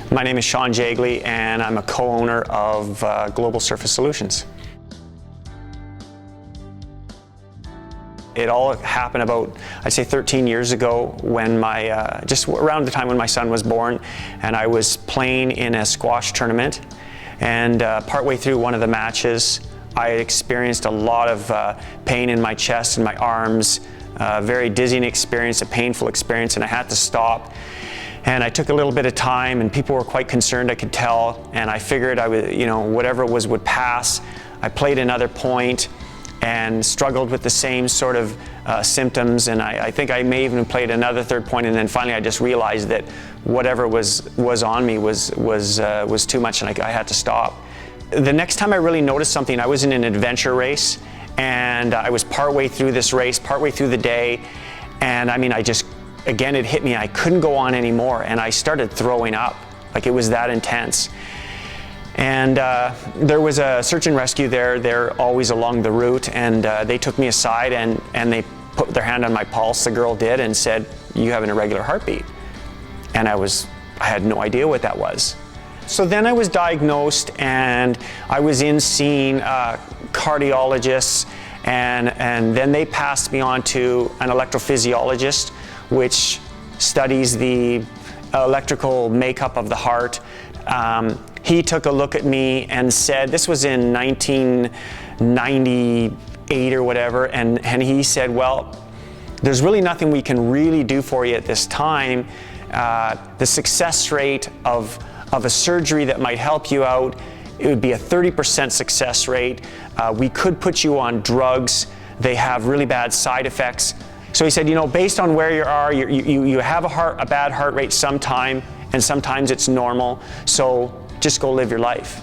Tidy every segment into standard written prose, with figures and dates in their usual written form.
My name is Jaegli, and I'm a co-owner of Global Surface Solutions. It all happened about, I'd say, 13 years ago when just around the time when my son was born, and I was playing in a squash tournament, and partway through one of the matches, I experienced a lot of pain in my chest and my arms, very dizzying experience, a painful experience, and I had to stop. And I took a little bit of time, and people were quite concerned, I could tell, and I figured I would, whatever it was would pass. I played another point and struggled with the same sort of symptoms, and I think I may even played another third point, and then finally I just realized that whatever was on me was too much, and I had to stop. The next time I really noticed something, I was in an adventure race, and I was partway through this race, partway through the day, and I mean, again, it hit me. I couldn't go on anymore, and I started throwing up. Like, it was that intense. And there was a search and rescue there. They're always along the route, and they took me aside, and they put their hand on my pulse, the girl did, and said, "You have an irregular heartbeat." And I had no idea what that was. So then I was diagnosed, and I was in seeing cardiologists, and then they passed me on to an electrophysiologist, which studies the electrical makeup of the heart. He took a look at me and said, this was in 1998 or whatever, and he said, well, there's really nothing we can really do for you at this time. The success rate of a surgery that might help you out, it would be a 30% success rate. We could put you on drugs. They have really bad side effects. So he said, based on where you are, you have a bad heart rate sometime, and sometimes it's normal, so just go live your life.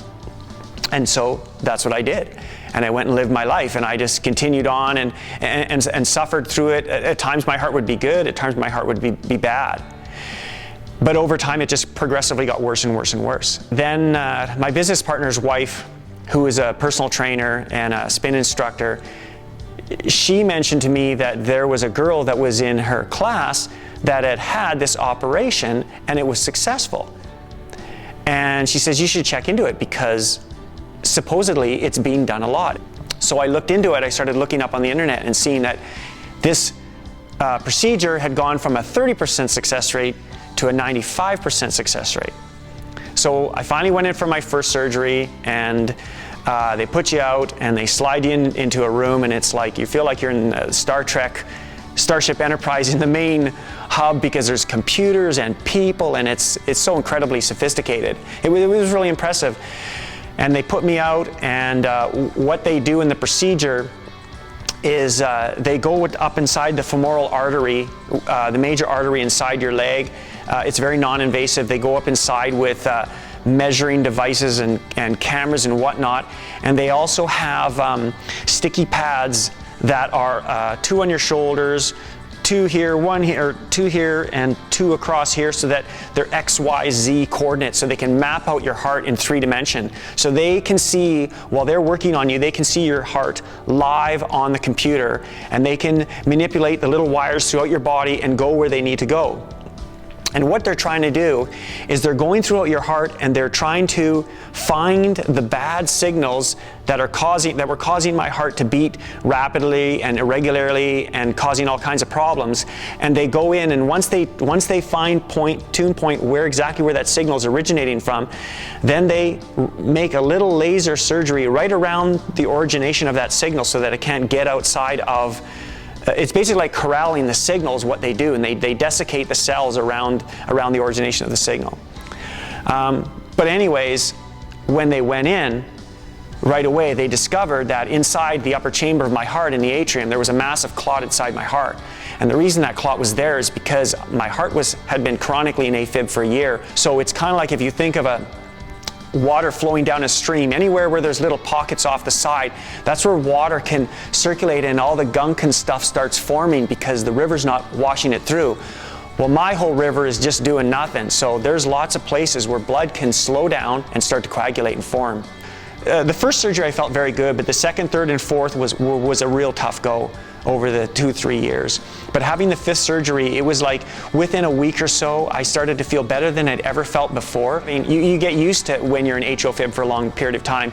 And so that's what I did. And I went and lived my life, and I just continued on and suffered through it. At times my heart would be good, at times my heart would be bad. But over time it just progressively got worse and worse and worse. Then my business partner's wife, who is a personal trainer and a spin instructor, she mentioned to me that there was a girl that was in her class that had this operation, and it was successful. And she says, you should check into it because supposedly it's being done a lot. So I looked into it. I started looking up on the internet and seeing that this procedure had gone from a 30% success rate to a 95% success rate. So I finally went in for my first surgery, and they put you out and they slide you into a room, and it's like you feel like you're in Star Trek, Starship Enterprise in the main hub, because there's computers and people, and it's so incredibly sophisticated. It was really impressive. And they put me out, and what they do in the procedure is they go up inside the femoral artery, the major artery inside your leg. It's very non-invasive. They go up inside with measuring devices and cameras and whatnot, and they also have sticky pads that are 2 on your shoulders, 2 here, 1 here, 2 here, and 2 across here, so that they're X, Y, Z coordinates, so they can map out your heart in 3 dimensions. So they can see, while they're working on you, they can see your heart live on the computer, and they can manipulate the little wires throughout your body and go where they need to go. And what they're trying to do is they're going throughout your heart, and they're trying to find the bad signals that were causing my heart to beat rapidly and irregularly and causing all kinds of problems. And they go in, and once they find tune point exactly where that signal is originating from, then they make a little laser surgery right around the origination of that signal so that it can't get outside of. It's basically like corralling the signals, what they do, and they desiccate the cells around the origination of the signal. But anyways, when they went in, right away they discovered that inside the upper chamber of my heart, in the atrium, there was a massive clot inside my heart. And the reason that clot was there is because my heart had been chronically in A-Fib for a year. So it's kind of like if you think of water flowing down a stream, anywhere where there's little pockets off the side, that's where water can circulate, and all the gunk and stuff starts forming because the river's not washing it through. Well, my whole river is just doing nothing, so there's lots of places where blood can slow down and start to coagulate and form. The first surgery I felt very good, but the second, third, and fourth was a real tough go. over the 2-3 years. But having the 5th surgery, it was like within a week or so, I started to feel better than I'd ever felt before. I mean, you get used to when you're in A-Fib for a long period of time.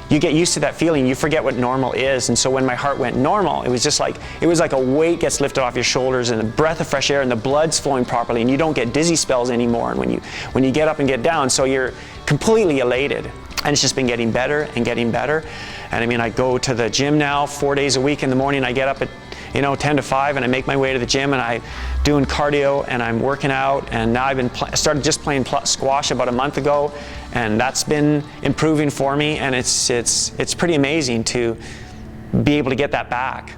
You get used to that feeling, you forget what normal is. And so when my heart went normal, it was just like, it was like a weight gets lifted off your shoulders and a breath of fresh air and the blood's flowing properly and you don't get dizzy spells anymore. And when you get up and get down, so you're completely elated. And it's just been getting better and getting better. And I mean, I go to the gym now 4 days a week. In the morning, I get up at 10 to 5 and I make my way to the gym and I'm doing cardio and I'm working out. And now I've started just playing squash about a month ago, and that's been improving for me. And it's pretty amazing to be able to get that back.